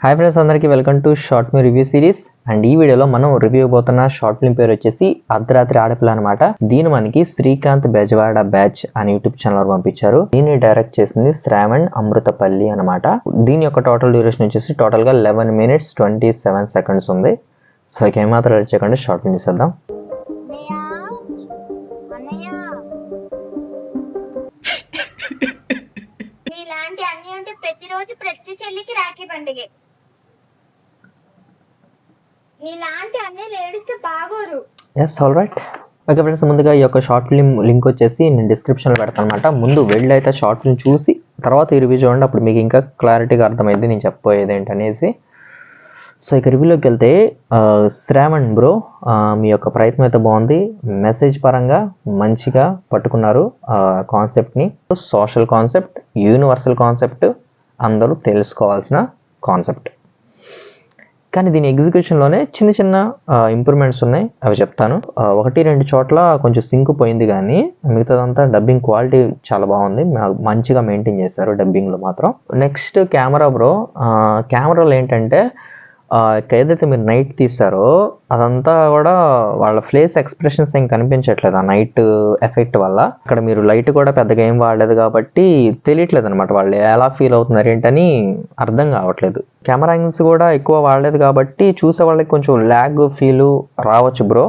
Hi friends, అందరికీ welcome to short film review series. And ఈ వీడియోలో మనం రివ్యూ పోతున్న షార్ట్ ఫిల్మ్ పేరు వచ్చేసి అర్ధరాత్రి ఆడపిల్ల అనమాట. దీని మనకి శ్రీకాంత్ బెజవాడ బ్యాచ్ అని యూట్యూబ్ ఛానల్ పంపించారు. దీన్ని డైరెక్ట్ చేసింది శ్రావణ్ అమృతపల్లి అనమాట. దీని యొక్క టోటల్ డ్యూరేషన్ వచ్చేసి టోటల్ గా 11 minutes 27 seconds ఉంది. సో ఇక ఏమాత్రం రెడీ చేయకుండా షార్ట్ ఫిల్మ్ చేద్దాం. ఇలాంటి అన్ని ఉంటే ప్రతిరోజు ప్రతి చెల్లికి రాఖీ పండుగే. ఇలాంటి అన్ని లేడిస్తే బాగోరు. Yes, all right. Okay friends, ముందుగా ఈ యొక్క షార్ట్ ఫిల్మ్ లింక్ వచ్చేసి నేను డిస్క్రిప్షన్లో పెడతాను అనమాట. ముందు వెళ్ళి అయితే షార్ట్ ఫిల్మ్ చూసి తర్వాత ఈ రివ్యూ చూడండి, అప్పుడు మీకు ఇంకా క్లారిటీగా అర్థమైంది నేను చెప్పబోయేది ఏంటనేసి. సో ఇక రివ్యూలోకి వెళ్తే, శ్రావణ్ బ్రో మీ యొక్క ప్రయత్నం అయితే బాగుంది. మెసేజ్ పరంగా మంచిగా పట్టుకున్నారు కాన్సెప్ట్ని. సోషల్ కాన్సెప్ట్, యూనివర్సల్ కాన్సెప్ట్, అందరూ తెలుసుకోవాల్సిన కాన్సెప్ట్. కానీ దీని ఎగ్జిక్యూషన్లోనే చిన్న చిన్న ఇంప్రూవ్మెంట్స్ ఉన్నాయి, అవి చెప్తాను. 1-2 చోట్ల కొంచెం సింక్ పోయింది, కానీ మిగతాదంతా డబ్బింగ్ క్వాలిటీ చాలా బాగుంది, మంచిగా మెయింటైన్ చేశారు డబ్బింగ్లో మాత్రం. నెక్స్ట్ కెమెరా బ్రో, కెమెరాలో ఏంటంటే ఏదైతే మీరు నైట్ తీస్తారో అదంతా కూడా వాళ్ళ ఫేస్ ఎక్స్ప్రెషన్స్ ఏం కనిపించట్లేదు ఆ నైట్ ఎఫెక్ట్ వల్ల. అక్కడ మీరు లైట్ కూడా పెద్దగా ఏం వాడలేదు కాబట్టి తెలియట్లేదు అనమాట వాళ్ళు ఎలా ఫీల్ అవుతున్నారు ఏంటని అర్థం కావట్లేదు. కెమెరా యాంగిల్స్ కూడా ఎక్కువ వాడలేదు కాబట్టి చూసే వాళ్ళకి కొంచెం ల్యాగ్ ఫీల్ రావచ్చు బ్రో.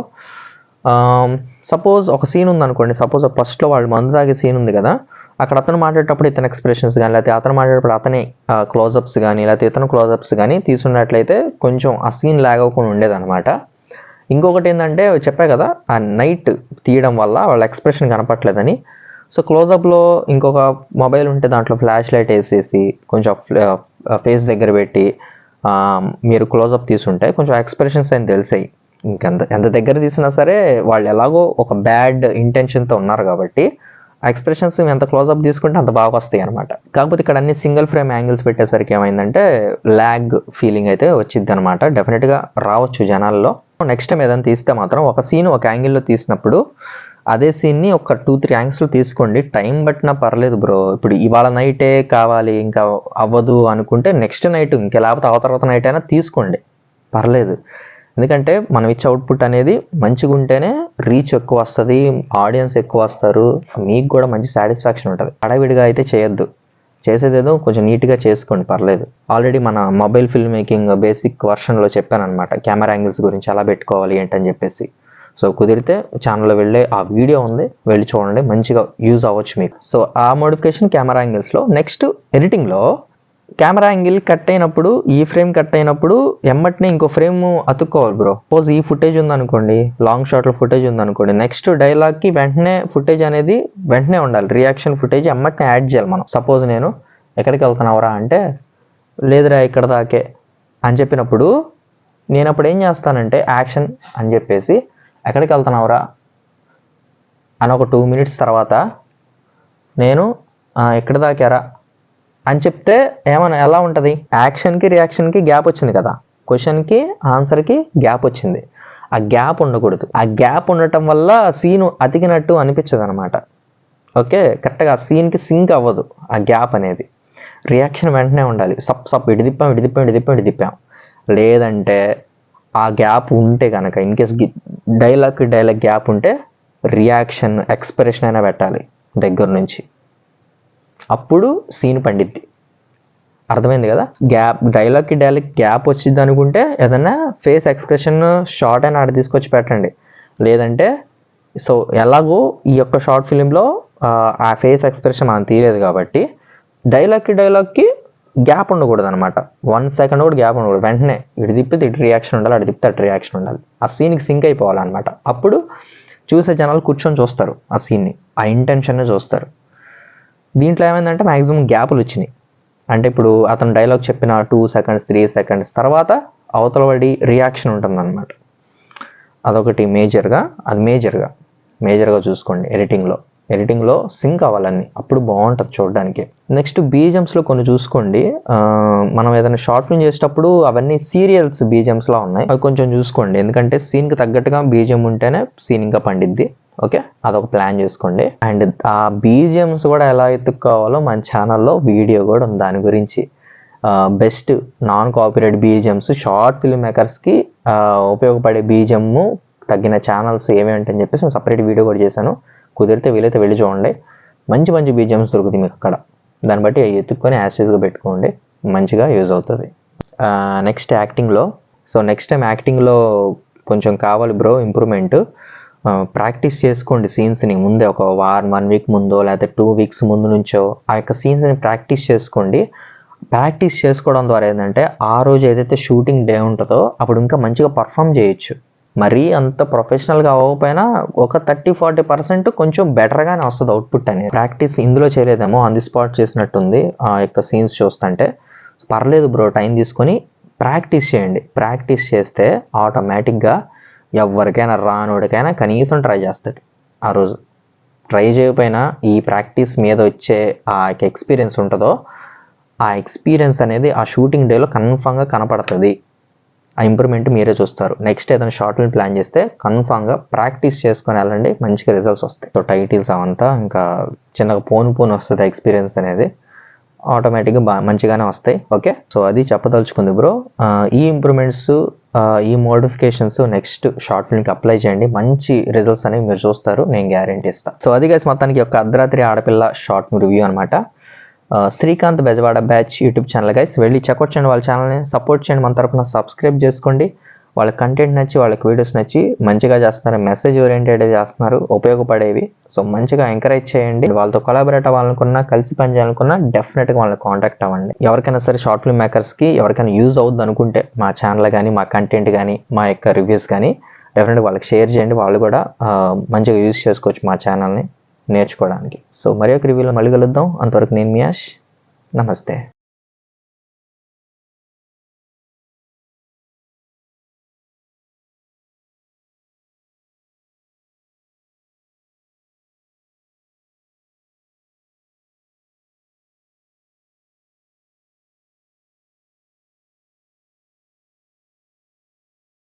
సపోజ్ ఒక సీన్ ఉందనుకోండి, సపోజ్ ఫస్ట్లో వాళ్ళు మందు తాగే సీన్ ఉంది కదా, అక్కడ అతను మాట్లాడేటప్పుడు ఇతని ఎక్స్ప్రెషన్స్ కానీ, లేకపోతే అతను మాట్లాడేటప్పుడు అతని క్లోజప్స్ కానీ, లేకపోతే ఇతను క్లోజప్స్ కానీ తీసుకున్నట్లయితే కొంచెం ఆ సీన్ ల్యాగ్ అవ్వకుండా ఉండేదన్నమాట. ఇంకొకటి ఏంటంటే చెప్పా కదా, ఆ నైట్ తీయడం వల్ల వాళ్ళ ఎక్స్ప్రెషన్ కనపట్లేదని. సో క్లోజప్లో ఇంకొక మొబైల్ ఉంటే దాంట్లో ఫ్లాష్ లైట్ వేసేసి కొంచెం ఫేస్ దగ్గర పెట్టి మీరు క్లోజప్ తీసుంటే కొంచెం ఎక్స్ప్రెషన్స్ అని తెలిసాయి. ఎంత దగ్గర తీసినా సరే వాళ్ళు ఎలాగో ఒక బ్యాడ్ ఇంటెన్షన్తో ఉన్నారు కాబట్టి ఆ ఎక్స్ప్రెషన్స్ ఎంత క్లోజప్ తీసుకుంటే అంత బాగా వస్తాయి అనమాట. కాకపోతే ఇక్కడ అన్ని సింగిల్ ఫ్రేమ్ యాంగిల్స్ పెట్టేసరికి ఏమైందంటే ల్యాగ్ ఫీలింగ్ అయితే వచ్చింది అనమాట. డెఫినెట్గా రావచ్చు జనాల్లో. నెక్స్ట్ టైం ఏదైనా తీస్తే మాత్రం ఒక సీన్ ఒక యాంగిల్లో తీసినప్పుడు అదే సీన్ని ఒక 2-3 యాంగిల్స్లో తీసుకోండి. టైం పట్టినా పర్లేదు బ్రో. ఇప్పుడు ఇవాళ నైటే కావాలి ఇంకా అవ్వదు అనుకుంటే నెక్స్ట్ నైట్, ఇంకా లేకపోతే తర్వాత నైట్ అయినా తీసుకోండి, పర్లేదు. ఎందుకంటే మనం ఇచ్చే అవుట్పుట్ అనేది మంచిగా ఉంటేనే రీచ్ ఎక్కువ వస్తుంది, ఆడియన్స్ ఎక్కువ వస్తారు, మీకు కూడా మంచి సాటిస్ఫాక్షన్ ఉంటుంది. హడావిడిగా అయితే చేయొద్దు, చేసేదేదో కొంచెం నీట్గా చేసుకోండి, పర్లేదు. ఆల్రెడీ మన మొబైల్ ఫిల్మ్ మేకింగ్ బేసిక్ వర్షన్లో చెప్పాను అనమాట, కెమెరా యాంగిల్స్ గురించి ఎలా పెట్టుకోవాలి ఏంటని చెప్పేసి. సో కుదిరితే ఛానల్లో వెళ్ళే ఆ వీడియో ఉంది, వెళ్ళి చూడండి, మంచిగా యూజ్ అవ్వచ్చు మీకు. సో ఆ మోడిఫికేషన్ కెమెరా యాంగిల్స్లో. నెక్స్ట్ ఎడిటింగ్లో కెమెరా యాంగిల్ కట్ అయినప్పుడు, ఈ ఫ్రేమ్ కట్ అయినప్పుడు ఎమ్మటినే ఇంకో ఫ్రేమ్ అతుక్కోవాలి బ్రో. సపోజ్ ఈ ఫుటేజ్ ఉందనుకోండి, లాంగ్ షాట్లో ఫుటేజ్ ఉందనుకోండి, నెక్స్ట్ డైలాగ్కి వెంటనే ఫుటేజ్ అనేది వెంటనే ఉండాలి, రియాక్షన్ ఫుటేజ్ ఎమ్మటినే యాడ్ చేయాలి మనం. సపోజ్ నేను ఎక్కడికి వెళ్తున్నావురా అంటే, లేదురా ఇక్కడ దాకే అని చెప్పినప్పుడు నేను అప్పుడు ఏం చేస్తానంటే యాక్షన్ అని చెప్పేసి ఎక్కడికి వెళ్తున్నావురా అని ఒక 2 minutes తర్వాత నేను ఎక్కడ దాకారా అని చెప్తే ఎలా ఉంటుంది, యాక్షన్కి రియాక్షన్కి గ్యాప్ వచ్చింది కదా, క్వశ్చన్కి ఆన్సర్కి గ్యాప్ వచ్చింది. ఆ గ్యాప్ ఉండకూడదు. ఆ గ్యాప్ ఉండటం వల్ల సీను అతికినట్టు అనిపించదు అనమాట. ఓకే, కరెక్ట్గా ఆ సీన్కి సింక్ అవ్వదు ఆ గ్యాప్ అనేది. రియాక్షన్ వెంటనే ఉండాలి. సప్ ఇటు తిప్పాం. లేదంటే ఆ గ్యాప్ ఉంటే కనుక, ఇన్ కేస్ డైలాగ్ గ్యాప్ ఉంటే రియాక్షన్ ఎక్స్ప్రెషన్ అయినా పెట్టాలి దగ్గర నుంచి, అప్పుడు సీన్ పండిద్ది. అర్థమైంది కదా. డైలాగ్కి గ్యాప్ వచ్చింది అనుకుంటే ఏదన్నా ఫేస్ ఎక్స్ప్రెషన్ షార్ట్ అయినా ఆడ తీసుకొచ్చి పెట్టండి. లేదంటే సో ఎలాగో ఈ యొక్క షార్ట్ ఫిలింలో ఆ ఫేస్ ఎక్స్ప్రెషన్ మనం తీయలేదు కాబట్టి డైలాగ్కి గ్యాప్ ఉండకూడదు అనమాట. 1 second కూడా గ్యాప్ ఉండకూడదు. వెంటనే ఇటు తిప్పితే ఇటు రియాక్షన్ ఉండాలి, అటు తిప్పితే అటు రియాక్షన్ ఉండాలి. ఆ సీన్కి సింక్ అయిపోవాలన్నమాట. అప్పుడు చూసే జనాలు కూర్చొని చూస్తారు, ఆ సీన్ని, ఆ ఇంటెన్షన్నే చూస్తారు. దీంట్లో ఏమైందంటే మ్యాక్సిమం గ్యాపులు వచ్చినాయి. అంటే ఇప్పుడు అతను డైలాగ్ చెప్పిన 2 seconds 3 seconds తర్వాత అవతల పడి రియాక్షన్ ఉంటుందన్నమాట. అదొకటి మేజర్గా చూసుకోండి. ఎడిటింగ్లో సింక్ అవ్వాలన్నీ, అప్పుడు బాగుంటుంది చూడడానికి. నెక్స్ట్ బీజిఎమ్స్లో కొన్ని చూసుకోండి. మనం ఏదైనా షార్ట్ ఫిల్మ్ చేసేటప్పుడు అవన్నీ సీరియల్స్ బీజిఎమ్స్లా ఉన్నాయి, అవి కొంచెం చూసుకోండి. ఎందుకంటే సీన్కి తగ్గట్టుగా బీజిఎం ఉంటేనే సీన్ ఇంకా పండిద్ది. ఓకే, అదొక ప్లాన్ చేసుకోండి. అండ్ ఆ బీజిఎమ్స్ కూడా ఎలా ఎత్తుక్కోవాలో మన ఛానల్లో వీడియో కూడా ఉంది దాని గురించి. Best non copyright BGMs short film మేకర్స్కి ఉపయోగపడే బీజిఎమ్ తగ్గిన ఛానల్స్ ఏమి అంటే అని చెప్పేసి నేను సపరేట్ వీడియో కూడా చేశాను. కుదిరితే వీలైతే వెళ్ళి చూడండి. మంచి మంచి బీజిఎమ్స్ దొరుకుతాయి మీకు అక్కడ. దాన్ని బట్టి ఎత్తుక్కొని యాసిడ్గా పెట్టుకోండి, మంచిగా యూజ్ అవుతుంది. నెక్స్ట్ యాక్టింగ్లో, సో నెక్స్ట్ టైం యాక్టింగ్లో కొంచెం కావాలి బ్రో ఇంప్రూవ్మెంట్. ప్రాక్టీస్ చేసుకోండి సీన్స్ని ముందే, ఒక 1 వీక్ ముందో లేకపోతే 2 వీక్స్ ముందు నుంచో ఆ యొక్క సీన్స్ని ప్రాక్టీస్ చేసుకోండి. ప్రాక్టీస్ చేసుకోవడం ద్వారా ఏంటంటే ఆ రోజు ఏదైతే షూటింగ్ డే ఉంటుందో అప్పుడు ఇంకా మంచిగా పర్ఫామ్ చేయొచ్చు. మరీ అంత ప్రొఫెషనల్గా అవ్వకపోయినా ఒక 30-40% కొంచెం బెటర్గానే వస్తుంది అవుట్పుట్ అనేది. ప్రాక్టీస్ ఇందులో చేయలేదేమో, ఆన్ ది స్పాట్ చేసినట్టుంది ఆ యొక్క సీన్స్ చూస్తుంటే. పర్లేదు బ్రో, టైం తీసుకొని ప్రాక్టీస్ చేయండి. ప్రాక్టీస్ చేస్తే ఆటోమేటిక్గా ఎవరికైనా రానోడికైనా కనీసం ట్రై చేస్తాడు. ఆ రోజు ట్రై చేయకపోయినా ఈ ప్రాక్టీస్ మీద వచ్చే ఆ ఎక్స్పీరియన్స్ ఉంటుందో ఆ ఎక్స్పీరియన్స్ అనేది ఆ షూటింగ్ డేలో కన్ఫామ్గా కనపడుతుంది. ఆ ఇంప్రూవ్మెంట్ మీరే చూస్తారు. నెక్స్ట్ ఏదైనా షార్ట్ ఫిల్మ్ ప్లాన్ చేస్తే కన్ఫామ్గా ప్రాక్టీస్ చేసుకొని వెళ్ళండి, మంచిగా రిజల్ట్స్ వస్తాయి. సో టైటిల్స్ అవంతా ఇంకా చిన్నగా పోను వస్తుంది ఎక్స్పీరియన్స్ అనేది, ఆటోమేటిక్గా మంచిగానే వస్తాయి. ఓకే, సో అది చెప్పదలుచుకుంది బ్రో. ఈ ఇంప్రూవ్మెంట్స్, ఈ మోడిఫికేషన్స్ నెక్స్ట్ షార్ట్ ఫిల్మ్కి అప్లై చేయండి, మంచి రిజల్ట్స్ అనేవి మీరు చూస్తారు, నేను గ్యారెంటీ ఇస్తాను. సో అది గైస్ మొత్తానికి యొక్క అర్ధరాత్రి ఆడపిల్ల షార్ట్ ఫిల్మ్ రివ్యూ అనమాట. Srikanth Bezawada batch YouTube channel guys, వెళ్ళి చెక్అవుట్ చేయండి, వాళ్ళ ఛానల్ని సపోర్ట్ చేయండి, మన తరపున సబ్స్క్రైబ్ చేసుకోండి. వాళ్ళ కంటెంట్ నచ్చి, వాళ్ళకి వీడియోస్ నచ్చి మంచిగా చేస్తున్నారు, మెసేజ్ ఓరియంటెడ్ చేస్తున్నారు, ఉపయోగపడేవి. సో మంచిగా ఎంకరేజ్ చేయండి. వాళ్ళతో కొలాబరేట్ అవ్వాలనుకున్నా, కలిసి పని చేయాలనుకున్నా డెఫినెట్గా వాళ్ళని కాంటాక్ట్ అవ్వండి. ఎవరికైనా సరే షార్ట్ ఫిల్మ్ మేకర్స్కి ఎవరికైనా యూజ్ అవుద్ది అనుకుంటే మా ఛానల్ కానీ, మా కంటెంట్ కానీ, మా యొక్క రివ్యూస్ కానీ డెఫినెట్గా వాళ్ళకి షేర్ చేయండి. వాళ్ళు కూడా మంచిగా యూజ్ చేసుకోవచ్చు మా ఛానల్ని నేర్చుకోవడానికి. సో మరి ఒక రివ్యూలో మళ్ళీ కలుద్దాం. అంతవరకు నేను మీ యాష్, నమస్తే.